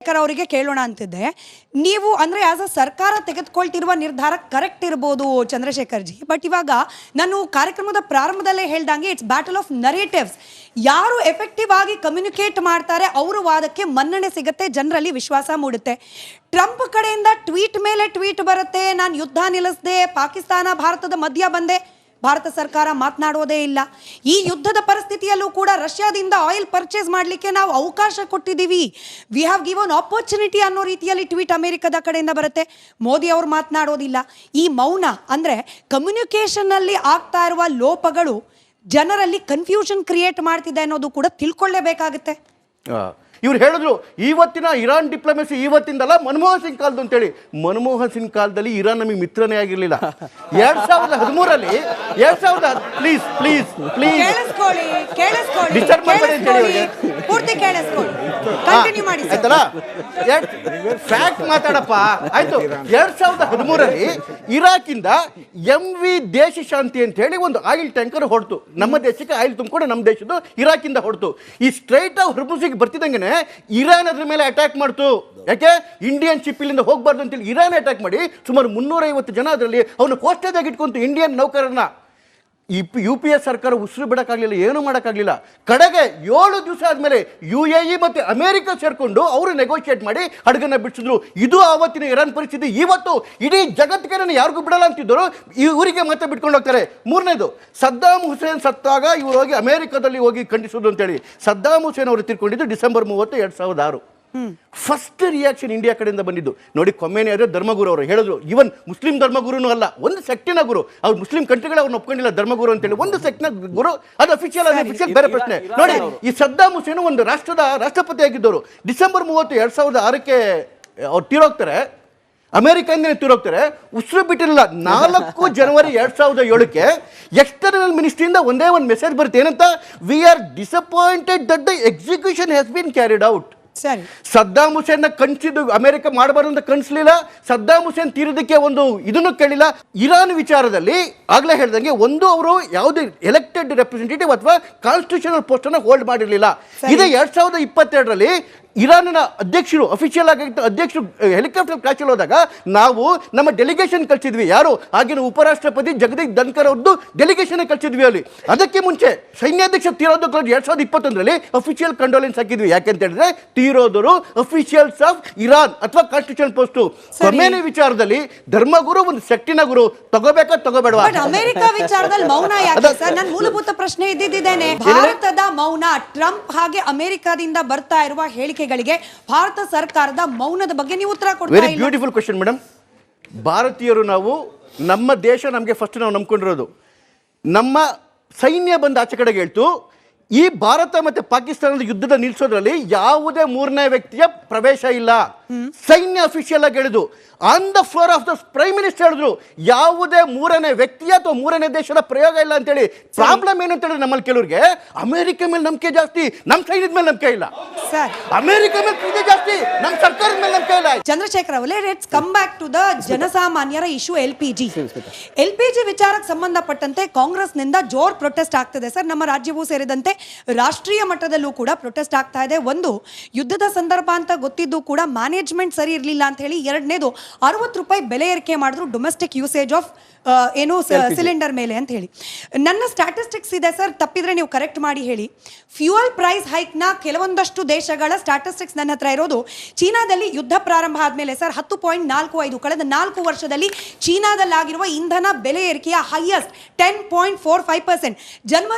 ಚಂದ್ರಶೇಖರ್ ಅವರಿಗೆ ಕೇಳೋಣ ಅಂತಿದ್ದೆ. ನೀವು ಅಂದರೆ ಆಸ್ ಅ ಸರ್ಕಾರ ತೆಗೆದುಕೊಳ್ತಿರುವ ನಿರ್ಧಾರ ಕರೆಕ್ಟ್ ಇರ್ಬೋದು ಚಂದ್ರಶೇಖರ್ ಜಿ, ಬಟ್ ಇವಾಗ ನಾನು ಕಾರ್ಯಕ್ರಮದ ಪ್ರಾರಂಭದಲ್ಲೇ ಹೇಳ್ದಂಗೆ ಇಟ್ಸ್ ಬ್ಯಾಟಲ್ ಆಫ್ ನರೇಟಿವ್ಸ್. ಯಾರು ಎಫೆಕ್ಟಿವ್ ಆಗಿ ಕಮ್ಯುನಿಕೇಟ್ ಮಾಡ್ತಾರೆ ಅವರ ವಾದಕ್ಕೆ ಮನ್ನಣೆ ಸಿಗುತ್ತೆ, ಜನರಲ್ಲಿ ವಿಶ್ವಾಸ ಮೂಡುತ್ತೆ. ಟ್ರಂಪ್ ಕಡೆಯಿಂದ ಟ್ವೀಟ್ ಮೇಲೆ ಟ್ವೀಟ್ ಬರುತ್ತೆ, ನಾನು ಯುದ್ಧ ನಿಲ್ಲಿಸಿದೆ, ಪಾಕಿಸ್ತಾನ ಭಾರತದ ಮಧ್ಯ ಬಂದೆ, ಭಾರತ ಸರ್ಕಾರ ಮಾತನಾಡೋದೇ ಇಲ್ಲ. ಈ ಯುದ್ಧದ ಪರಿಸ್ಥಿತಿಯಲ್ಲೂ ಕೂಡ ರಷ್ಯಾದಿಂದ ಆಯಿಲ್ ಪರ್ಚೇಸ್ ಮಾಡಲಿಕ್ಕೆ ನಾವು ಅವಕಾಶ ಕೊಟ್ಟಿದ್ದೀವಿ, ವಿ ಹ್ಯಾವ್ ಗಿವನ್ ಆಪರ್ಚುನಿಟಿ ಅನ್ನೋ ರೀತಿಯಲ್ಲಿ ಟ್ವೀಟ್ ಅಮೆರಿಕದ ಕಡೆಯಿಂದ ಬರುತ್ತೆ. ಮೋದಿ ಅವರು ಮಾತನಾಡೋದಿಲ್ಲ. ಈ ಮೌನ ಅಂದರೆ ಕಮ್ಯುನಿಕೇಷನ್ನಲ್ಲಿ ಆಗ್ತಾ ಇರುವ ಲೋಪಗಳು ಜನರಲ್ಲಿ ಕನ್ಫ್ಯೂಷನ್ ಕ್ರಿಯೇಟ್ ಮಾಡ್ತಿದೆ ಅನ್ನೋದು ಕೂಡ ತಿಳ್ಕೊಳ್ಳೇಬೇಕಾಗುತ್ತೆ. ಇವ್ರು ಹೇಳಿದ್ರು ಇವತ್ತಿನ ಇರಾನ್ ಡಿಪ್ಲೊಮೆಸಿ ಇವತ್ತಿಂದಲ್ಲ ಮನಮೋಹನ್ ಸಿಂಗ್ ಕಾಲದ್ದು ಅಂತೇಳಿ. ಮನಮೋಹನ್ ಸಿಂಗ್ ಕಾಲದಲ್ಲಿ ಇರಾನ್ ನಮಗೆ ಮಿತ್ರನೇ ಆಗಿರಲಿಲ್ಲ. 2013 ಪ್ಲೀಸ್ ಪ್ಲೀಸ್ ಪ್ಲೀಸ್ ಪೂರ್ತಿ ಕೇಳಿಸ್ಕೊಳ್ಳಿ, ಕಂಟಿನ್ಯೂ ಮಾಡಿ ಆಯ್ತಲ್ಲ, ಫ್ಯಾಕ್ಟ್ ಮಾತಾಡಪ್ಪ ಆಯ್ತು. 2013 ಇರಾಕಿಂದ MV ದೇಶ ಶಾಂತಿ ಅಂತ ಹೇಳಿ ಒಂದು ಆಯಿಲ್ ಟ್ಯಾಂಕರ್ ಹೊಡ್ತು, ನಮ್ಮ ದೇಶಕ್ಕೆ ಆಯಿಲ್ ತುಂಬಿಕೊಂಡು ನಮ್ಮ ದೇಶದ್ದು ಇರಾಕಿಂದ ಹೊಡ್ತು. ಈ ಸ್ಟ್ರೈಟ್ ಆಫ್ ಹೊರ್ಮುಜಿಗೆ ಬರ್ತಿದ್ದಂಗೆ ಇರಾನ್ ಅದ್ರ ಮೇಲೆ ಅಟ್ಯಾಕ್ ಮಾಡ್ತು. ಯಾಕೆ? ಇಂಡಿಯನ್ ಶಿಪ್ ಇಲ್ಲಿಂದ ಹೋಗಬಾರ್ದು ಅಂತೇಳಿ ಇರಾನ್ ಅಟ್ಯಾಕ್ ಮಾಡಿ ಸುಮಾರು 350 ಜನ ಅದರಲ್ಲಿ ಅವನು ಕೋಸ್ಟೇಜಾಗಿ ಇಟ್ಕೊಂತು ಇಂಡಿಯನ್ ನೌಕರರನ್ನ. UPS ಸರ್ಕಾರ ಉಸಿರು ಬಿಡೋಕ್ಕಾಗಲಿಲ್ಲ, ಏನೂ ಮಾಡೋಕ್ಕಾಗಲಿಲ್ಲ. ಕಡೆಗೆ 7 ದಿವಸ ಆದಮೇಲೆ UAE ಮತ್ತು ಅಮೆರಿಕ ಸೇರಿಕೊಂಡು ಅವರು ನೆಗೋಷಿಯೇಟ್ ಮಾಡಿ ಹಡಗನ್ನ ಬಿಡಿಸಿದ್ರು. ಇದು ಆವತ್ತಿನ ಇರಾನ್ ಪರಿಸ್ಥಿತಿ. ಇವತ್ತು ಇಡೀ ಜಗತ್ತಿಗೆ ನಾನು ಯಾರಿಗೂ ಬಿಡಲ್ಲ ಅಂತಿದ್ದರು, ಇವರಿಗೆ ಮತ್ತೆ ಬಿಟ್ಕೊಂಡು ಹೋಗ್ತಾರೆ. ಮೂರನೇದು, ಸದ್ದಾಮ್ ಹುಸೇನ್ ಸತ್ತಾಗ ಇವರು ಹೋಗಿ ಅಮೆರಿಕದಲ್ಲಿ ಹೋಗಿ ಖಂಡಿಸೋದು ಅಂತೇಳಿ. ಸದ್ದಾಮ್ ಹುಸೇನ್ ಅವರು ತಿರ್ಕೊಂಡಿದ್ದು ಡಿಸೆಂಬರ್ 30, 2006. ಫಸ್ಟ್ ರಿಯಾಕ್ಷನ್ ಇಂಡಿಯಾ ಕಡೆಯಿಂದ ಬಂದಿದ್ದು ನೋಡಿ. ಕೊಮ್ಮೇನಿ ಅವರೇ ಧರ್ಮಗುರು ಅವರು ಹೇಳಿದ್ರು, ಇವನ್ ಮುಸ್ಲಿಂ ಧರ್ಮಗುರುನೂ ಅಲ್ಲ, ಒಂದು ಸೆಕ್ಟಿನ ಗುರು. ಅವ್ರು ಮುಸ್ಲಿಂ ಕಂಟ್ರಿಗಳು ಅವ್ರನ್ನ ಒಪ್ಕೊಂಡಿಲ್ಲ ಧರ್ಮಗುರು ಅಂತೇಳಿ, ಒಂದು ಸೆಕ್ಟ್ನ ಗುರು. ಅದು ಅಫಿಷಿಯಲ್ ಬೇರೆ ಪ್ರಶ್ನೆ. ನೋಡಿ, ಈ ಸದ್ದಾಮ್ ಹುಸೇನ್ ಒಂದು ರಾಷ್ಟ್ರದ ರಾಷ್ಟ್ರಪತಿ ಆಗಿದ್ದವರು. ಡಿಸೆಂಬರ್ 30, 2006 ಅವ್ರು ತೀರೋಗ್ತಾರೆ, ಅಮೆರಿಕದಿಂದ ತೀರೋಗ್ತಾರೆ. ಉಸಿರು ಬಿಟ್ಟಿರಲಿಲ್ಲ. 4 ಜನವರಿ 2007 ಎಕ್ಸ್ಟರ್ನಲ್ ಮಿನಿಸ್ಟ್ರಿಯಿಂದ ಒಂದೇ ಒಂದು ಮೆಸೇಜ್ ಬರುತ್ತೆ, ಏನಂತ? We are disappointed that the execution has been carried out. Saddam Hussein ಕನ್ಸಿದ್ದು ಅಮೆರಿಕ ಮಾಡಬಾರ್ದು ಅಂತ ಕನ್ಸಲಿಲ್ಲ. ಸದ್ದಾಮ್ ಹುಸೇನ್ ತೀರೋದಕ್ಕೆ ಒಂದು ಇದನ್ನು ಕೇಳಿಲ್ಲ. ಇರಾನ್ ವಿಚಾರದಲ್ಲಿ ಆಗ್ಲೇ ಹೇಳ್ದಂಗೆ ಒಂದು ಅವರು ಯಾವುದೇ ಎಲೆಕ್ಟೆಡ್ ರೆಪ್ರೆಸೆಂಟೇಟಿವ್ ಅಥವಾ ಕಾನ್ಸ್ಟಿಟ್ಯೂಷನಲ್ ಪೋಸ್ಟ್ ಅನ್ನು ಹೋಲ್ಡ್ ಮಾಡಿರಲಿಲ್ಲ. ಇದೇ 2022 ಇರಾನಿನ ಅಧ್ಯಕ್ಷರು ಅಫಿಷಿಯಲ್ ಆಗಿ ಅಧ್ಯಕ್ಷರು ಹೆಲಿಕಾಪ್ಟರ್ ಕ್ರಾಶಲ್ಲಿ ಹೋದಾಗ ನಾವು ನಮ್ಮ ಡೆಲಿಗೇಷನ್ ಕಳಿಸಿದ್ವಿ. ಯಾರು? ಆಗಿನ ಉಪರಾಷ್ಟ್ರಪತಿ ಜಗದೀಪ್ ಧನ್ಕರ್ ಅವ್ರದ್ದು ಡೆಲಿಗೇಷನ್ ಕಳಿಸಿದ್ವಿ ಅಲ್ಲಿ. ಅದಕ್ಕೆ ಮುಂಚೆ ಸೈನ್ಯಾಧ್ಯಕ್ಷ ತೀರೋದು 2021 ಅಫಿಷಿಯಲ್ ಕಂಡೋಲೆನ್ಸ್ ಹಾಕಿದ್ವಿ. ಯಾಕೆಂತ ಹೇಳಿದ್ರೆ ತೀರೋದರು ಅಫಿಷಿಯಲ್ಸ್ ಆಫ್ ಇರಾನ್ ಅಥವಾ ಕಾನ್ಸ್ಟಿಟ್ಯೂಷನ್ ಪೋಸ್ಟ್. ಕೊಮ್ಮೇನಿ ವಿಚಾರದಲ್ಲಿ ಧರ್ಮಗುರು ಒಂದು ಸೆಕ್ಟಿನ ಗುರು, ತಗೋಬೇಕಾ ತಗೋಬೇಡವಾ? ಅಮೆರಿಕ ವಿಚಾರದಲ್ಲಿ ಮೌನ ಯಾಕೆ ಸರ್? ನನ್ನ ಮೂಲಭೂತ ಪ್ರಶ್ನೆ ಇದ್ದಿದ್ದೇನೆ, ಭಾರತದ ಮೌನ, ಟ್ರಂಪ್ ಹಾಗೆ ಅಮೆರಿಕದಿಂದ ಬರ್ತಾ ಇರುವ ಹೇಳಿಕೆಗಳಿಗೆ ಭಾರತ ಸರ್ಕಾರದ ಮೌನದ ಬಗ್ಗೆ ನೀವು ಉತ್ತರ ಕೊಡ್ತಾ ಇಲ್ಲ. Very beautiful question madam. ಭಾರತೀಯರು ನಾವು, ನಮ್ಮ ದೇಶ ನಮಗೆ ಫಸ್ಟ್ ನಾವು ನಂಬ್ಕೊಂಡಿರೋದು. ನಮ್ಮ ಸೈನ್ಯ ಬಂದು ಆಚೆ ಕಡೆಗೆ ಹೇಳ್ತು, ಈ ಭಾರತ ಮತ್ತೆ ಪಾಕಿಸ್ತಾನದ ಯುದ್ಧದ ನಿಲ್ಲಿಸೋದ್ರಲ್ಲಿ ಯಾವುದೇ ಮೂರನೇ ವ್ಯಕ್ತಿಯ ಪ್ರವೇಶ ಇಲ್ಲ. ಸೈನ್ಯ ಅಫಿಷಿಯಲ್ ಆಗಿ ಹೇಳಿದ್ರು. On the floor of the prime minister ಹೇಳಿದ್ರು, ಯಾವುದೇ ಮೂರನೇ ವ್ಯಕ್ತಿಯ ಅಥವಾ ಮೂರನೇ ದೇಶದ ಪ್ರಯೋಗ ಇಲ್ಲ ಅಂತೇಳಿ. ಪ್ರಾಬ್ಲಮ್ ಏನು ಅಂತ ಹೇಳಿದ್ರೆ ನಮ್ಮಲ್ಲಿ ಕೆಲವರಿಗೆ ಅಮೆರಿಕ ಮೇಲೆ ನಂಬಿಕೆ ಜಾಸ್ತಿ, ನಮ್ಮ ಸೈನ್ಯದ ಮೇಲೆ ನಂಬಿಕೆ ಇಲ್ಲ. ಅಮೆರಿಕ ಮೇಲೆ ಪ್ರೀತಿ ಜಾಸ್ತಿ, ನಮ್ಮ ಸರ್ಕಾರದ ಮೇಲೆ ನಂಬಿಕೆ ಇಲ್ಲ. ಚಂದ್ರಶೇಖರ್ ಅವರೇ, let's come back to the ಜನಸಾಮಾನ್ಯರ ಇಶ್ಯೂ. LPG ವಿಚಾರಕ್ಕೆ ಸಂಬಂಧಪಟ್ಟಂತೆ ಕಾಂಗ್ರೆಸ್ನಿಂದ ಜೋರ್ ಪ್ರೊಟೆಸ್ಟ್ ಆಗ್ತದೆ ಸರ್. ನಮ್ಮ ರಾಜ್ಯವೂ ಸೇರಿದಂತೆ ರಾಷ್ಟ್ರೀಯ ಮಟ್ಟದಲ್ಲೂ ಕೂಡ ಪ್ರೊಟೆಸ್ಟ್ ಆಗ್ತಾ ಇದೆ. ಒಂದು, ಯುದ್ಧದ ಸಂದರ್ಭ ಅಂತ ಗೊತ್ತಿದ್ದು ಕೂಡ ಮ್ಯಾನೇಜ್ಮೆಂಟ್ ಸರಿ ಇರಲಿಲ್ಲ ಅಂತ ಹೇಳಿ. ಎರಡನೇದು, 60 ರೂಪಾಯಿ ಬೆಲೆ ಏರಿಕೆ ಮಾಡಿದ್ರು ಡೊಮೆಸ್ಟಿಕ್ ಯೂಸೇಜ್ ಆಫ್ ಏನು ಸಿಲಿಂಡರ್ ಮೇಲೆ ಅಂತ ಹೇಳಿ. ನನ್ನ ಸ್ಟ್ಯಾಟಿಸ್ಟಿಕ್ಸ್ ಇದೆ ಸರ್, ತಪ್ಪಿದ್ರೆ ನೀವು ಕರೆಕ್ಟ್ ಮಾಡಿ ಹೇಳಿ. ಫ್ಯೂಯಲ್ ಪ್ರೈಸ್ ಹೈಕ್ನ ಕೆಲವೊಂದಷ್ಟು ದೇಶಗಳ ಸ್ಟ್ಯಾಟಿಸ್ಟಿಕ್ಸ್ ನನ್ನ ಹತ್ರ ಇರೋದು. ಚೀನಾದಲ್ಲಿ ಯುದ್ಧ ಪ್ರಾರಂಭ ಆದಮೇಲೆ ಸರ್ 10.45, ಕಳೆದ 4 ವರ್ಷದಲ್ಲಿ ಚೀನಾದಲ್ಲಾಗಿರುವ ಇಂಧನ ಬೆಲೆ ಏರಿಕೆಯ ಹೈಯೆಸ್ಟ್ 10.45%.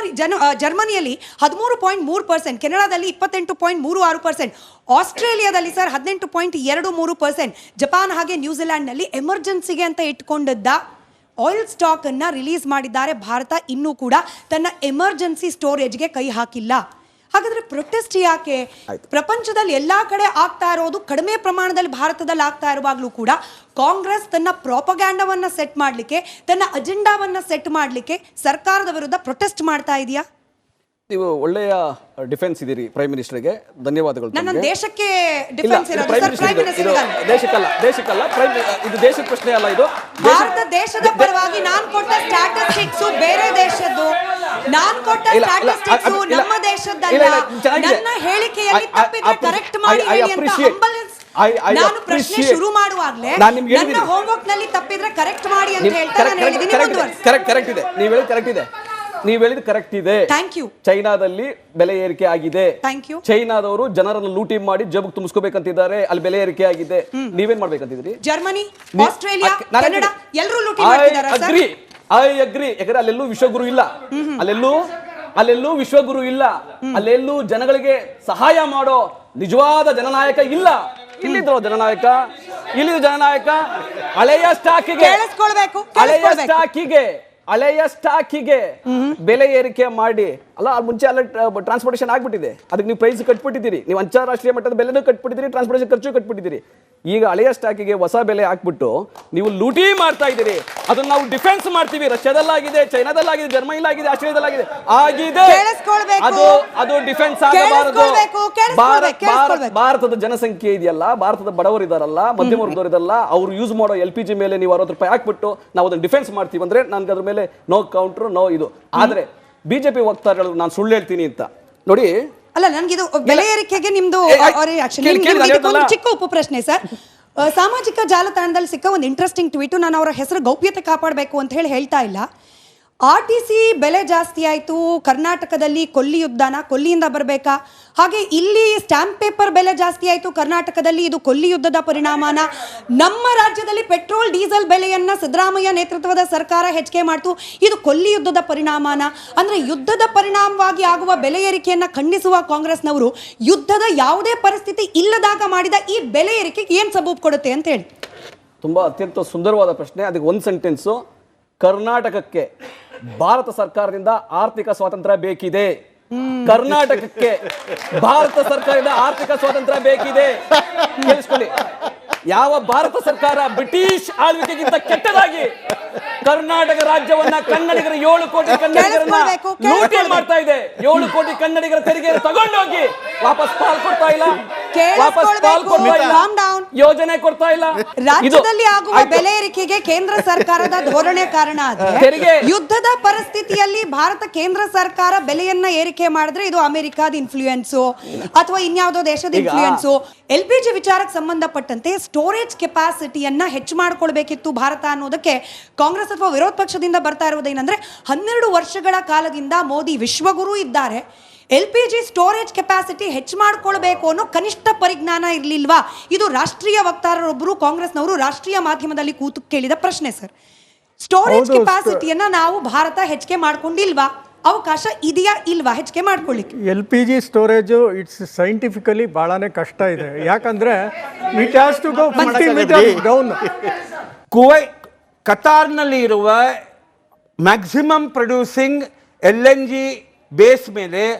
ಜರ್ಮನಿಯಲ್ಲಿ 13.3%, ಕೆನಡಾದಲ್ಲಿ 28.36%, ಆಸ್ಟ್ರೇಲಿಯಾದಲ್ಲಿ ಸರ್ 18.23%, ಜಪಾನ್ ಹಾಗೆ ನ್ಯೂಜಿಲ್ಯಾಂಡ್ನಲ್ಲಿ ಎಮರ್ಜೆನ್ಸಿಗೆ ಅಂತ ಇಟ್ಕೊಂಡಿದ್ದ ಆಯಿಲ್ ಸ್ಟಾಕ್ ಅನ್ನ ರಿಲೀಸ್ ಮಾಡಿದ್ದಾರೆ. ಭಾರತ ಇನ್ನೂ ಕೂಡ ತನ್ನ ಎಮರ್ಜೆನ್ಸಿ ಸ್ಟೋರೇಜ್ಗೆ ಕೈ ಹಾಕಿಲ್ಲ. ಹಾಗಾದ್ರೆ ಪ್ರೊಟೆಸ್ಟ್ ಯಾಕೆ? ಪ್ರಪಂಚದಲ್ಲಿ ಎಲ್ಲಾ ಕಡೆ ಆಗ್ತಾ ಇರೋದು ಕಡಿಮೆ ಪ್ರಮಾಣದಲ್ಲಿ ಭಾರತದಲ್ಲಿ ಆಗ್ತಾ ಇರುವಾಗಲೂ ಕೂಡ ಕಾಂಗ್ರೆಸ್ ತನ್ನ ಪ್ರಾಪಗ್ಯಾಂಡವನ್ನ ಸೆಟ್ ಮಾಡಲಿಕ್ಕೆ, ತನ್ನ ಅಜೆಂಡಾವನ್ನ ಸೆಟ್ ಮಾಡಲಿಕ್ಕೆ ಸರ್ಕಾರದ ವಿರುದ್ಧ ಪ್ರೊಟೆಸ್ಟ್ ಮಾಡ್ತಾ ಇದೆಯಾ? ನೀವು ಒಳ್ಳೆಯ ಡಿಫೆನ್ಸ್ ಇದೀರಿ ಪ್ರೈಮ್ ಮಿನಿಸ್ಟರ್ಗೆ, ಧನ್ಯವಾದಗಳು. ನನ್ನ ದೇಶಕ್ಕೆ ಡಿಫೆನ್ಸ್ ಇರೋದು ಸರ್, ಪ್ರೈಮ್ ಮಿನಿಸ್ಟರ್ ದೇಶಕ್ಕಲ್ಲ, ಇದು ದೇಶದ ಪ್ರಶ್ನೆ ಅಲ್ಲ. ಇದು ಭಾರತ ದೇಶದ ಪರವಾಗಿ ನಾನು ಕೊಟ್ಟ ಸ್ಟ್ಯಾಟಿಸ್ಟಿಕ್ಸ್ ಬೇರೆ ದೇಶದ್ದು, ನಾನು ಕೊಟ್ಟ ಸ್ಟ್ಯಾಟಿಸ್ಟಿಕ್ಸ್ ನಮ್ಮ ದೇಶದ್ದಲ್ಲ. ನನ್ನ ಹೇಳಿಕೆಯಲ್ಲಿ ತಪ್ಪಿದ್ರೆ ಕರೆಕ್ಟ್ ಮಾಡಿ ಹೇಳಿ ಅಂತ ಹಂಬಲ್ ನಾನು ಪ್ರಶ್ನೆ ಶುರು ಮಾಡುವಾಗ್ಲೇ ನಾನು ನಿಮ್ಗೆ ನನ್ನ ಹೇಳಿದ್ದೀನಿ. ಹೋಮ್ವರ್ಕ್ ನಲ್ಲಿ ತಪ್ಪಿದ್ರೆ ಕರೆಕ್ಟ್ ಮಾಡಿ ಅಂತ ಹೇಳ್ತಾ ನಾನು ಹೇಳಿದ್ದೀನಿ. ಮುಂದುವರಿಸಿ. ಕರೆಕ್ಟ್ ಇದೆ. ನೀವು ಹೇಳಿದ ಕರೆಕ್ಟ್ ಇದೆ. Thank you. ಚೈನಾದಲ್ಲಿ ಬೆಲೆ ಏರಿಕೆ ಆಗಿದೆ. Thank you. ಚೈನಾದವರು ಜನರನ್ನು ಲೂಟಿ ಮಾಡಿ ಜಬ್ ತುಂಬಿಸ್ಕೋಬೇಕಂತಿದ್ದಾರೆ. ಅಲ್ಲಿ ಬೆಲೆ ಏರಿಕೆ ಆಗಿದೆ. ನೀವೇನ್ ಮಾಡ್ಬೇಕಂತಿದ್ರಿ? ಜರ್ಮನಿ, ಆಸ್ಟ್ರೇಲಿಯಾ, ಕೆನಡಾ ಎಲ್ಲರೂ ಲೂಟಿ ಮಾಡ್ತಿದ್ದಾರೆ ಸರ್. I agree. ಯಾಕಂದ್ರೆ ಅಲ್ಲೆಲ್ಲೂ ವಿಶ್ವಗುರು ಇಲ್ಲ. ಅಲ್ಲೆಲ್ಲೂ ವಿಶ್ವಗುರು ಇಲ್ಲ. ಅಲ್ಲೆಲ್ಲೂ ಜನಗಳಿಗೆ ಸಹಾಯ ಮಾಡೋ ನಿಜವಾದ ಜನನಾಯಕ ಇಲ್ಲ. ಇಲ್ಲಿದ್ರು ಜನನಾಯಕ ಹಳೆಯ ಸ್ಟಾಕಿಗೆ ಬೆಲೆ ಏರಿಕೆ ಮಾಡಿ ಅಲ್ಲ, ಮುಂಚೆ ಅಲ್ಲ ಟ್ರಾನ್ಸ್ಪೋರ್ಟೇಷನ್ ಆಗ್ಬಿಟ್ಟಿದೆ. ಅದಕ್ಕೆ ನೀವು ಪ್ರೈಸ್ ಕಟ್ಬಿಟ್ಟಿದ್ದೀರಿ. ನೀವು ಅಂತಾರಾಷ್ಟ್ರೀಯ ಮಟ್ಟದ ಬೆಲೆನೂ ಕಟ್ಬಿಟ್ಟಿದ್ದೀರಿ, ಟ್ರಾನ್ಸ್ಪೋರ್ಟೇಷನ್ ಖರ್ಚು ಕಟ್ಬಿಟ್ಟಿದ್ದೀರಿ. ಈಗ ಹಳೆಯ ಸ್ಟಾಕಿಗೆ ಹೊಸ ಬೆಲೆ ಹಾಕ್ಬಿಟ್ಟು ನೀವು ಲೂಟಿ ಮಾಡ್ತಾ ಇದ್ದೀರಿ. ಅದನ್ನ ನಾವು ಡಿಫೆನ್ಸ್ ಮಾಡ್ತೀವಿ. ರಷ್ಯಾದಲ್ಲಾಗಿದೆ, ಚೈನಾದಲ್ಲಾಗಿದೆ, ಜರ್ಮನಿಲಾಗಿದೆ, ಆಸ್ಟ್ರೇಲಿಯಾದಲ್ಲಾಗಿದೆ ಆಗಿದೆ. ಅದು ಡಿಫೆನ್ಸ್ ಆಗಬಾರದು. ಭಾರತದ ಜನಸಂಖ್ಯೆ ಇದೆಯಲ್ಲ, ಭಾರತದ ಬಡವರು ಇದಾರಲ್ಲ, ಮಧ್ಯಮ ವರ್ಗದವರು ಇದಲ್ಲ, ಅವ್ರು ಯೂಸ್ ಮಾಡೋ LPG ಮೇಲೆ ನೀವು 60 ರೂಪಾಯಿ ಹಾಕ್ಬಿಟ್ಟು ನಾವು ಅದನ್ನ ಡಿಫೆನ್ಸ್ ಮಾಡ್ತೀವಿ ಅಂದ್ರೆ ನನ್ಗೆ ಅದ್ರ ಮೇಲೆ ನೋ ಕೌಂಟ್ರು, ನೋ ಇದು. ಆದ್ರೆ ಬಿಜೆಪಿ ವಕ್ತಾರರು ನಾನು ಸುಳ್ಳು ಹೇಳ್ತೀನಿ ಅಂತ ನೋಡಿ. ಅಲ್ಲ, ನನ್ಗಿದು ಬೆಲೆ ಏರಿಕೆಗೆ ನಿಮ್ದು ಒಂದು ಚಿಕ್ಕ ಉಪು ಪ್ರಶ್ನೆ ಸರ್. ಸಾಮಾಜಿಕ ಜಾಲತಾಣದಲ್ಲಿ ಸಿಕ್ಕ ಒಂದು ಇಂಟ್ರೆಸ್ಟಿಂಗ್ ಟ್ವೀಟು. ನಾನು ಅವರ ಹೆಸರು ಗೌಪ್ಯತೆ ಕಾಪಾಡಬೇಕು ಅಂತ ಹೇಳ್ತಾ ಇಲ್ಲ. RTC ಬೆಲೆ ಜಾಸ್ತಿ ಆಯಿತು, ಕರ್ನಾಟಕದಲ್ಲಿ ಕೊಲ್ಲಿ ಯುದ್ಧನ, ಕೊಲ್ಲಿಯಿಂದ ಬರಬೇಕಾ? ಹಾಗೆ ಇಲ್ಲಿ ಸ್ಟ್ಯಾಂಪ್ ಪೇಪರ್ ಬೆಲೆ ಜಾಸ್ತಿ ಆಯಿತು ಕರ್ನಾಟಕದಲ್ಲಿ, ಇದು ಕೊಲ್ಲಿ ಯುದ್ಧದ ಪರಿಣಾಮನ? ನಮ್ಮ ರಾಜ್ಯದಲ್ಲಿ ಪೆಟ್ರೋಲ್ ಡೀಸೆಲ್ ಬೆಲೆಯನ್ನ ಸಿದ್ದರಾಮಯ್ಯ ನೇತೃತ್ವದ ಸರ್ಕಾರ ಹೆಚ್ಚಿಗೆ ಮಾಡ್ತು, ಇದು ಕೊಲ್ಲಿ ಯುದ್ಧದ ಪರಿಣಾಮನ? ಅಂದ್ರೆ ಯುದ್ಧದ ಪರಿಣಾಮವಾಗಿ ಆಗುವ ಬೆಲೆ ಏರಿಕೆಯನ್ನ ಖಂಡಿಸುವ ಕಾಂಗ್ರೆಸ್ನವರು ಯುದ್ಧದ ಯಾವುದೇ ಪರಿಸ್ಥಿತಿ ಇಲ್ಲದಾಗ ಮಾಡಿದ ಈ ಬೆಲೆ ಏರಿಕೆಗೆ ಏನ್ ಸಬೂಬ್ ಕೊಡುತ್ತೆ ಅಂತ ಹೇಳಿ. ತುಂಬಾ ಅತ್ಯಂತ ಸುಂದರವಾದ ಪ್ರಶ್ನೆ. ಅದಕ್ಕೆ ಒಂದು ಸೆಂಟೆನ್ಸು: ಕರ್ನಾಟಕಕ್ಕೆ ಭಾರತ ಸರ್ಕಾರದಿಂದ ಆರ್ಥಿಕ ಸ್ವಾತಂತ್ರ್ಯ ಬೇಕಿದೆ. ಕರ್ನಾಟಕಕ್ಕೆ ಭಾರತ ಸರ್ಕಾರದಿಂದ ಆರ್ಥಿಕ ಸ್ವಾತಂತ್ರ್ಯ ಬೇಕಿದೆ. ಕೇಳಿಸ್ಕೊಳ್ಳಿ. ಯಾವ ಭಾರತ ಸರ್ಕಾರ ಬ್ರಿಟಿಷ್ ಆಳ್ವಿಕೆಗಿಂತ ಕೆಟ್ಟದಾಗಿ ಕರ್ನಾಟಕ ರಾಜ್ಯವನ್ನ ಕನ್ನಡಿಗರ 7 ಕೋಟಿ ಕನ್ನಡಿಗರನ್ನ ಲೂಟಿ ಮಾಡ್ತಾ ಇದೆ. 7 ಕೋಟಿ ಕನ್ನಡಿಗರ ತೆರಿಗೆ ತಗೊಂಡೋಗಿ ವಾಪಸ್ ಪಾಲ್ ಕೊಡ್ತಾ ಇಲ್ಲ, ಯೋಜನೆ ಕೊಡ್ತಾ ಇಲ್ಲ. ರಾಜ್ಯದಲ್ಲಿ ಆಗುವ ಬೆಲೆ ಏರಿಕೆಗೆ ಕೇಂದ್ರ ಸರ್ಕಾರದ ಧೋರಣೆ ಕಾರಣ ಆದ್ರೆ, ಯುದ್ಧದ ಪರಿಸ್ಥಿತಿಯಲ್ಲಿ ಭಾರತ ಕೇಂದ್ರ ಸರ್ಕಾರ ಬೆಲೆಯನ್ನ ಏರಿಕೆ ಮಾಡಿದ್ರೆ ಇದು ಅಮೆರಿಕಾದ ಇನ್ಫ್ಲೂಯೆನ್ಸು ಅಥವಾ ಇನ್ಯಾವುದೋ ದೇಶದ ಇನ್ಫ್ಲೂಯೆನ್ಸು. LPG ವಿಚಾರಕ್ಕೆ ಸಂಬಂಧಪಟ್ಟಂತೆ ಸ್ಟೋರೇಜ್ ಕೆಪಾಸಿಟಿಯನ್ನ ಹೆಚ್ಚು ಮಾಡ್ಕೊಳ್ಬೇಕಿತ್ತು ಭಾರತ ಅನ್ನೋದಕ್ಕೆ ಕಾಂಗ್ರೆಸ್ ಅಥವಾ ವಿರೋಧ ಪಕ್ಷದಿಂದ ಬರ್ತಾ ಇರುವುದೇನೆಂದ್ರೆ, 12 ವರ್ಷಗಳ ಕಾಲದಿಂದ ಮೋದಿ ವಿಶ್ವಗುರು ಇದ್ದಾರೆ, LPG ಸ್ಟೋರೇಜ್ ಕೆಪಾಸಿಟಿ ಹೆಚ್ಚು ಮಾಡ್ಕೊಳ್ಬೇಕು ಅನ್ನೋ ಕನಿಷ್ಠ ಪರಿಜ್ಞಾನ ಇರಲಿಲ್ವಾ? ಇದು ರಾಷ್ಟ್ರೀಯ ವಕ್ತಾರರೊಬ್ಬರು ಕಾಂಗ್ರೆಸ್ನವರು ರಾಷ್ಟ್ರೀಯ ಮಾಧ್ಯಮದಲ್ಲಿ ಕೂತು ಕೇಳಿದ ಪ್ರಶ್ನೆ ಸರ್. ಸ್ಟೋರೇಜ್ ಕೆಪಾಸಿಟಿಯನ್ನ ನಾವು ಭಾರತ ಹೆಚ್ಚಿಗೆ ಮಾಡ್ಕೊಂಡಿಲ್ವಾ? ಅವಕಾಶ ಇದೆಯಾ ಇಲ್ವಾ ಹೆಚ್ಚಿಗೆ ಮಾಡ್ಕೊಳ್ಳಿಕ್ಕೆ? LPG ಸ್ಟೋರೇಜು ಇಟ್ಸ್ ಸೈಂಟಿಫಿಕಲಿ ಭಾಳನೇ ಕಷ್ಟ ಇದೆ. ಯಾಕಂದ್ರೆ it has to go 50 metres down. ಕತಾರ್ನಲ್ಲಿ ಇರುವ ಮ್ಯಾಕ್ಸಿಮಮ್ ಪ್ರೊಡ್ಯೂಸಿಂಗ್ LNG ಬೇಸ್ ಮೇಲೆ